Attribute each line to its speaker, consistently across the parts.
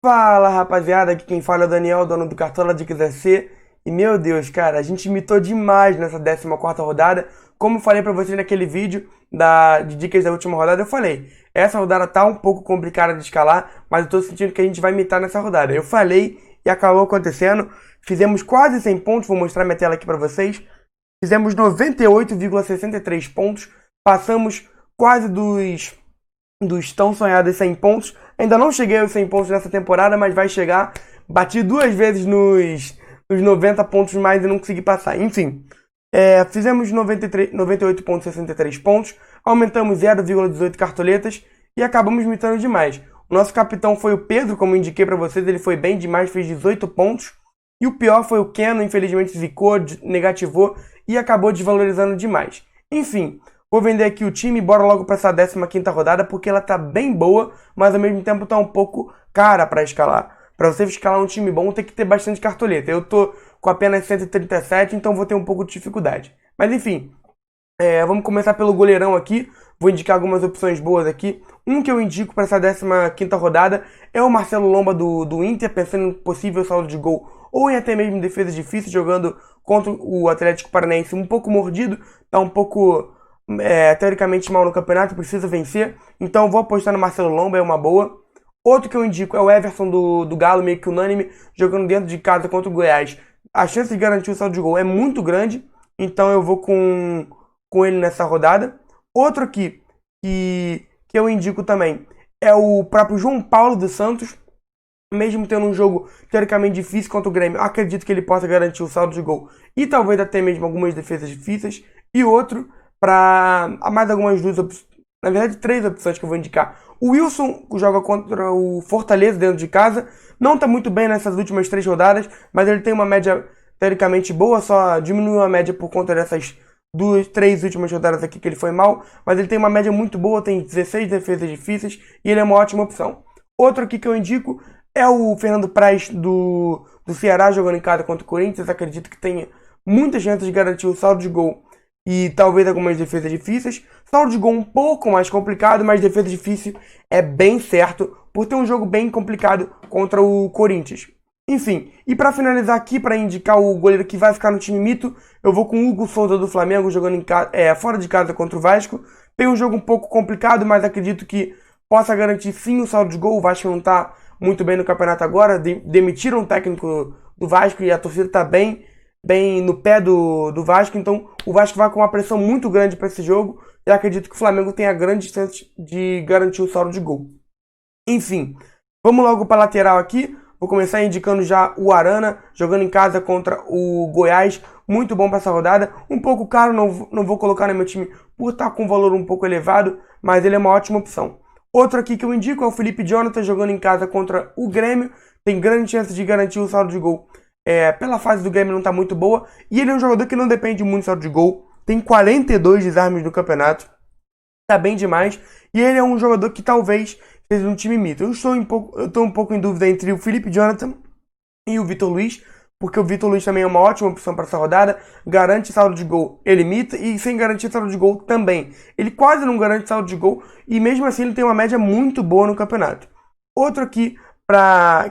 Speaker 1: Fala rapaziada, aqui quem fala é o Daniel, dono do Cartola Dicas SC. E meu Deus, cara, a gente mitou demais nessa 14ª rodada. Como eu falei pra vocês naquele vídeo de dicas da última rodada, eu falei, essa rodada tá um pouco complicada de escalar, mas eu tô sentindo que a gente vai mitar nessa rodada. Eu falei e acabou acontecendo. Fizemos quase 100 pontos, vou mostrar minha tela aqui pra vocês. Fizemos 98,63 pontos, passamos quase dos tão sonhados 100 pontos. Ainda não cheguei aos 100 pontos nessa temporada, mas vai chegar. Bati duas vezes nos 90 pontos mais e não consegui passar. Enfim, fizemos 98,63 pontos, aumentamos 0,18 cartoletas e acabamos mitando demais. O nosso capitão foi o Pedro, como eu indiquei para vocês, ele foi bem demais, fez 18 pontos. E o pior foi o Keno, infelizmente zicou, negativou e acabou desvalorizando demais. Enfim, vou vender aqui o time e bora logo para essa 15ª rodada, porque ela tá bem boa, mas ao mesmo tempo tá um pouco cara para escalar. Para você escalar um time bom, tem que ter bastante cartoleta. Eu tô com apenas 137, então vou ter um pouco de dificuldade. Mas enfim, vamos começar pelo goleirão aqui. Vou indicar algumas opções boas aqui. Um que eu indico para essa 15ª rodada é o Marcelo Lomba do Inter, pensando em possível saldo de gol ou em até mesmo defesa difícil, jogando contra o Atlético Paranaense um pouco mordido, tá um pouco teoricamente mal no campeonato, precisa vencer. Então vou apostar no Marcelo Lomba, é uma boa. Outro que eu indico é o Everson do Galo, meio que unânime, jogando dentro de casa contra o Goiás. A chance de garantir o saldo de gol é muito grande, então eu vou com ele nessa rodada. Outro aqui que eu indico também é o próprio João Paulo dos Santos. Mesmo tendo um jogo teoricamente difícil contra o Grêmio, acredito que ele possa garantir o saldo de gol e talvez até mesmo algumas defesas difíceis. E outro, para mais algumas duas opções, na verdade 3 opções que eu vou indicar. O Wilson joga contra o Fortaleza dentro de casa, não está muito bem nessas últimas 3 rodadas, mas ele tem uma média teoricamente boa, só diminuiu a média por conta dessas 3 últimas rodadas aqui que ele foi mal, mas ele tem uma média muito boa, tem 16 defesas difíceis e ele é uma ótima opção. Outro aqui que eu indico é o Fernando Praz do Ceará, jogando em casa contra o Corinthians. Acredito que tenha muitas chances de garantir o saldo de gol e talvez algumas defesas difíceis. Saldo de gol um pouco mais complicado, mas defesa difícil é bem certo, por ter um jogo bem complicado contra o Corinthians. Enfim, e para finalizar aqui, para indicar o goleiro que vai ficar no time mito, eu vou com o Hugo Souza do Flamengo, jogando fora de casa contra o Vasco. Tem um jogo um pouco complicado, mas acredito que possa garantir sim o saldo de gol. O Vasco não está muito bem no campeonato agora, demitiram o técnico do Vasco e a torcida está bem no pé do Vasco, então o Vasco vai com uma pressão muito grande para esse jogo e acredito que o Flamengo tenha grande chance de garantir o saldo de gol. Enfim, vamos logo para a lateral aqui. Vou começar indicando já o Arana, jogando em casa contra o Goiás, muito bom para essa rodada, um pouco caro, não vou colocar no meu time por estar com um valor um pouco elevado, mas ele é uma ótima opção. Outro aqui que eu indico é o Felipe Jonathan, jogando em casa contra o Grêmio. Tem grande chance de garantir o saldo de gol. Pela fase do Grêmio não está muito boa. E ele é um jogador que não depende muito do saldo de gol. Tem 42 desarmes no campeonato. Está bem demais. E ele é um jogador que talvez seja um time mito. Eu estou um pouco em dúvida entre o Felipe Jonathan e o Vitor Luiz, porque o Vitor Luiz também é uma ótima opção para essa rodada, garante saldo de gol, ele imita, e sem garantir saldo de gol também. Ele quase não garante saldo de gol, e mesmo assim ele tem uma média muito boa no campeonato. Outro aqui,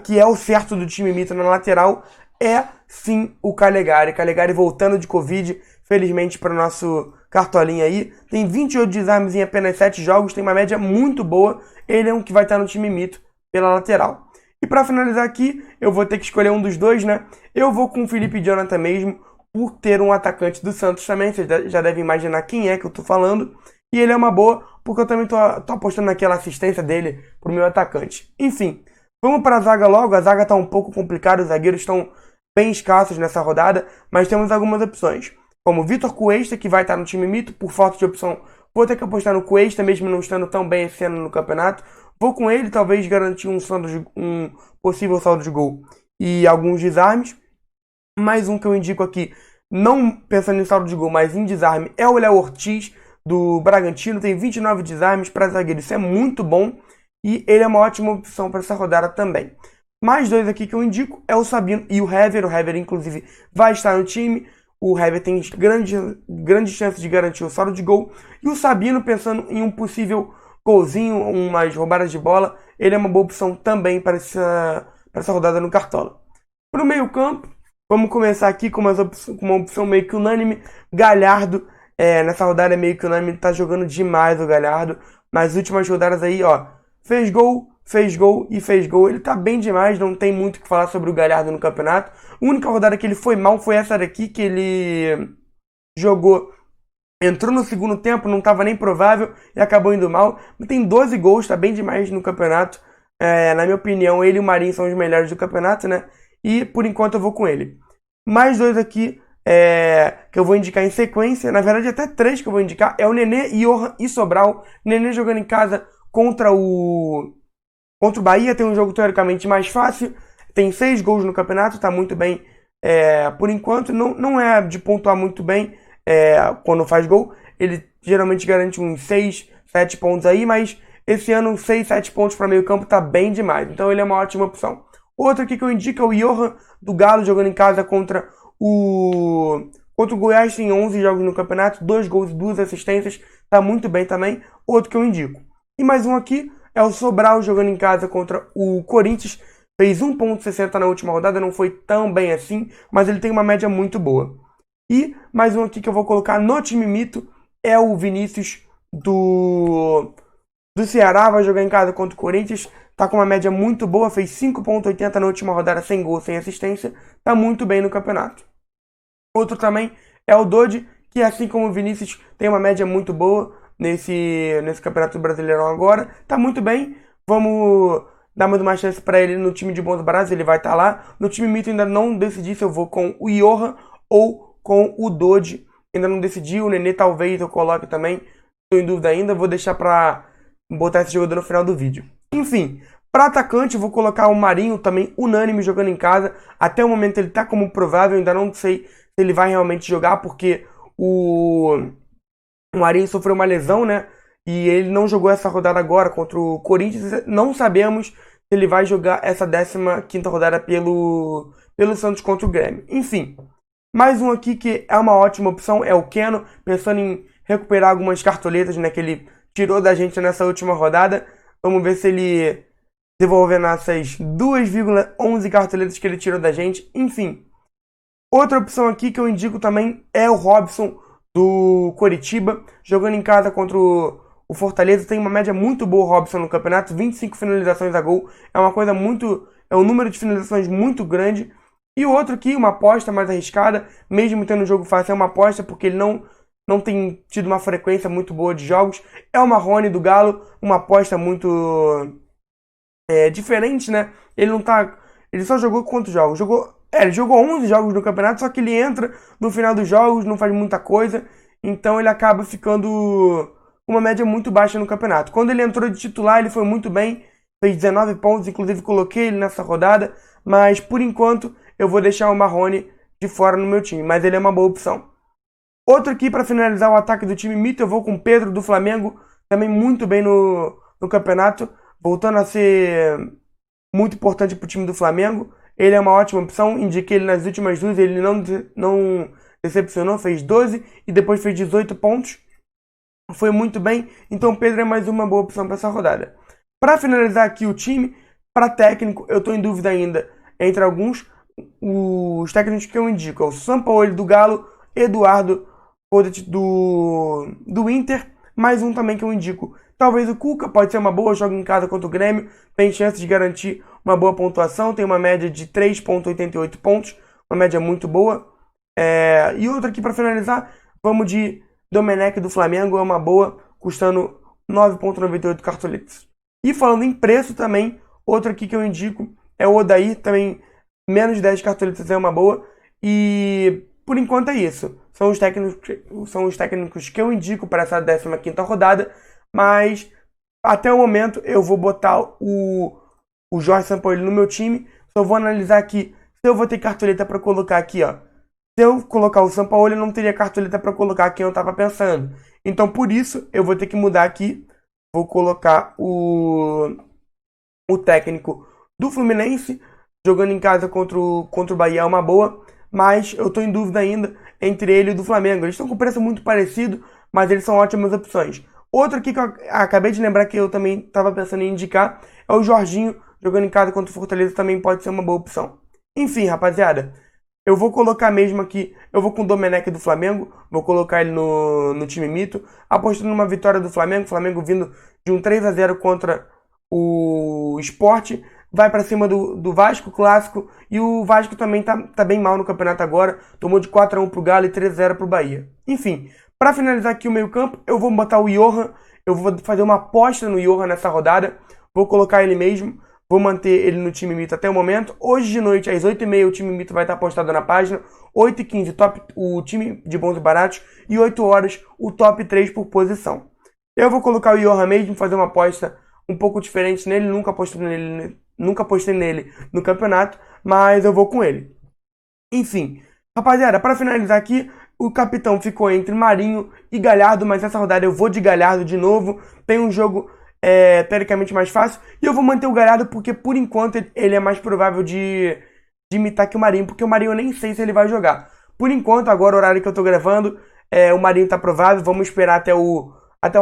Speaker 1: que é o certo do time mito na lateral, é sim o Calegari. Calegari voltando de Covid, felizmente para o nosso cartolinha aí. Tem 28 desarmes em apenas 7 jogos, tem uma média muito boa. Ele é um que vai estar no time mito pela lateral. E para finalizar aqui, eu vou ter que escolher um dos dois, né? Eu vou com o Felipe Jonathan mesmo, por ter um atacante do Santos também. Vocês já devem imaginar quem é que eu tô falando. E ele é uma boa, porque eu também tô apostando naquela assistência dele pro meu atacante. Enfim, vamos para a zaga logo. A zaga tá um pouco complicada, os zagueiros estão bem escassos nessa rodada, mas temos algumas opções. Como o Vitor Cuesta, que vai estar no time mito, por falta de opção. Vou ter que apostar no Cuesta, mesmo não estando tão bem esse ano no campeonato. Vou com ele, talvez garantir um possível saldo de gol e alguns desarmes. Mais um que eu indico aqui, não pensando em saldo de gol, mas em desarme, é o Léo Ortiz, do Bragantino. Tem 29 desarmes para zagueiro, isso é muito bom. E ele é uma ótima opção para essa rodada também. Mais dois aqui que eu indico é o Sabino e o Hever. O Hever, inclusive, vai estar no time. O Hever tem grande chance de garantir o saldo de gol. E o Sabino, pensando em um possível golzinho, umas roubadas de bola, ele é uma boa opção também para essa rodada no Cartola. Para o meio campo, vamos começar aqui com uma opção meio que unânime. Galhardo, nessa rodada é meio que unânime, tá jogando demais o Galhardo. Nas últimas rodadas aí, ó, fez gol e fez gol. Ele tá bem demais, não tem muito o que falar sobre o Galhardo no campeonato. A única rodada que ele foi mal foi essa daqui, que ele jogou, entrou no segundo tempo, não estava nem provável e acabou indo mal. Tem 12 gols, tá bem demais no campeonato. Na minha opinião, ele e o Marinho são os melhores do campeonato, né? E por enquanto eu vou com ele. Mais dois aqui que eu vou indicar em sequência, na verdade até 3 que eu vou indicar, é o Nenê, Johan e Sobral. Nenê jogando em casa contra o Bahia, tem um jogo teoricamente mais fácil, tem 6 gols no campeonato, tá muito bem por enquanto. Não é de pontuar muito bem quando faz gol, ele geralmente garante uns 6, 7 pontos aí, mas esse ano 6, 7 pontos para meio campo tá bem demais, então ele é uma ótima opção. Outro aqui que eu indico é o Johan do Galo, jogando em casa contra o Goiás, tem 11 jogos no campeonato, 2 gols e 2 assistências, tá muito bem também, outro que eu indico. E mais um aqui é o Sobral, jogando em casa contra o Corinthians, fez 1,60 na última rodada, não foi tão bem assim, mas ele tem uma média muito boa. E mais um aqui que eu vou colocar no time mito é o Vinícius do Ceará, vai jogar em casa contra o Corinthians, tá com uma média muito boa, fez 5,80 na última rodada, sem gol, sem assistência, tá muito bem no campeonato. Outro também é o Dodi, que assim como o Vinícius tem uma média muito boa nesse Campeonato Brasileirão agora, tá muito bem. Vamos dar mais uma chance para ele no time de bons baratos, ele vai estar lá. No time mito ainda não decidi se eu vou com o Johan ou com o Dodi, ainda não decidi. O Nenê talvez eu coloque também, estou em dúvida ainda, vou deixar para botar esse jogador no final do vídeo. Enfim, para atacante eu vou colocar o Marinho, também unânime, jogando em casa. Até o momento ele tá como provável, ainda não sei se ele vai realmente jogar, porque o Marinho sofreu uma lesão, né? E ele não jogou essa rodada agora contra o Corinthians. Não sabemos se ele vai jogar essa 15ª rodada pelo Santos contra o Grêmio. Enfim, mais um aqui que é uma ótima opção é o Keno, pensando em recuperar algumas cartoletas, né, que ele tirou da gente nessa última rodada. Vamos ver se ele devolvendo essas 2,11 cartoletas que ele tirou da gente. Enfim, outra opção aqui que eu indico também é o Robson do Coritiba, jogando em casa contra o Fortaleza. Tem uma média muito boa o Robson no campeonato, 25 finalizações a gol, é um número de finalizações muito grande. E o outro aqui, uma aposta mais arriscada, mesmo tendo um jogo fácil, é uma aposta porque ele não tem tido uma frequência muito boa de jogos, é o Marrone do Galo, uma aposta muito diferente, né? Ele só jogou quantos jogos? Ele jogou 11 jogos no campeonato, só que ele entra no final dos jogos, não faz muita coisa, então ele acaba ficando uma média muito baixa no campeonato. Quando ele entrou de titular, ele foi muito bem, fez 19 pontos, inclusive coloquei ele nessa rodada, mas por enquanto eu vou deixar o Marrone de fora no meu time, mas ele é uma boa opção. Outro aqui para finalizar o ataque do time mito, eu vou com o Pedro do Flamengo, também muito bem no campeonato, voltando a ser muito importante para o time do Flamengo. Ele é uma ótima opção, indiquei ele nas últimas duas, ele não decepcionou, fez 12 e depois fez 18 pontos. Foi muito bem, então o Pedro é mais uma boa opção para essa rodada. Para finalizar aqui o time, para técnico, eu estou em dúvida ainda entre alguns. Os técnicos que eu indico é o Sampaoli do Galo, Eduardo do Inter, mais um também que eu indico. Talvez o Cuca, pode ser uma boa, joga em casa contra o Grêmio, tem chance de garantir uma boa pontuação, tem uma média de 3,88 pontos, uma média muito boa. E outra aqui para finalizar, vamos de Domenech do Flamengo, é uma boa, custando 9,98 cartoletas. E falando em preço também, outro aqui que eu indico é o Odair, também menos de 10 cartoletas é uma boa. E por enquanto é isso. São os técnicos que eu indico para essa 15ª rodada, mas até o momento eu vou botar o Jorge Sampaoli no meu time. Só vou analisar aqui se eu vou ter cartoleta para colocar aqui, ó. Se eu colocar o Sampaoli, eu não teria cartoleta para colocar quem eu estava pensando. Então, por isso, eu vou ter que mudar aqui. Vou colocar o técnico do Fluminense, jogando em casa contra o Bahia, é uma boa. Mas eu estou em dúvida ainda entre ele e o do Flamengo. Eles estão com preço muito parecido, mas eles são ótimas opções. Outro aqui que eu acabei de lembrar que eu também estava pensando em indicar é o Jorginho, jogando em casa contra o Fortaleza, também pode ser uma boa opção. Enfim, rapaziada, eu vou colocar mesmo aqui, eu vou com o Domenech do Flamengo, vou colocar ele no time mito, apostando numa vitória do Flamengo, Flamengo vindo de um 3-0 contra o Sport, vai pra cima do Vasco, clássico, e o Vasco também tá bem mal no campeonato agora, tomou de 4-1 pro Galo e 3-0 pro Bahia. Enfim, pra finalizar aqui o meio campo, eu vou botar o Johan, eu vou fazer uma aposta no Johan nessa rodada, vou colocar ele mesmo, vou manter ele no time mito até o momento. Hoje de noite, às 8h30, o time mito vai estar postado na página. 8h15, o time de bons e baratos. E 8 horas, o top 3 por posição. Eu vou colocar o Johan mesmo, fazer uma aposta um pouco diferente nele. Nunca postei nele no campeonato, mas eu vou com ele. Enfim, rapaziada, para finalizar aqui, o capitão ficou entre Marinho e Galhardo, mas essa rodada eu vou de Galhardo de novo. Tem um jogo teoricamente mais fácil. E eu vou manter o Galhardo porque, por enquanto, ele é mais provável de imitar que o Marinho, porque o Marinho eu nem sei se ele vai jogar. Por enquanto, agora, o horário que eu tô gravando, o Marinho tá provável. Vamos esperar até o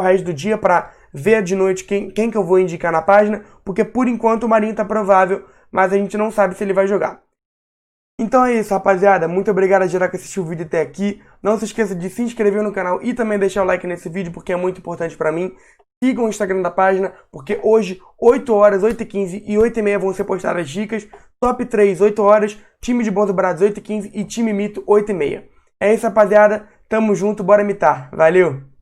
Speaker 1: resto do dia para ver de noite quem que eu vou indicar na página, porque, por enquanto, o Marinho tá provável, mas a gente não sabe se ele vai jogar. Então é isso, rapaziada. Muito obrigado a geral que assistiu o vídeo até aqui. Não se esqueça de se inscrever no canal e também deixar o like nesse vídeo, porque é muito importante pra mim. Sigam o Instagram da página, porque hoje, 8 horas, 8h15 e 8h30 vão ser postadas dicas. Top 3, 8 horas, time de bons e baratos, 8h15 e time mito, 8h30. É isso, rapaziada. Tamo junto, bora mitar. Valeu!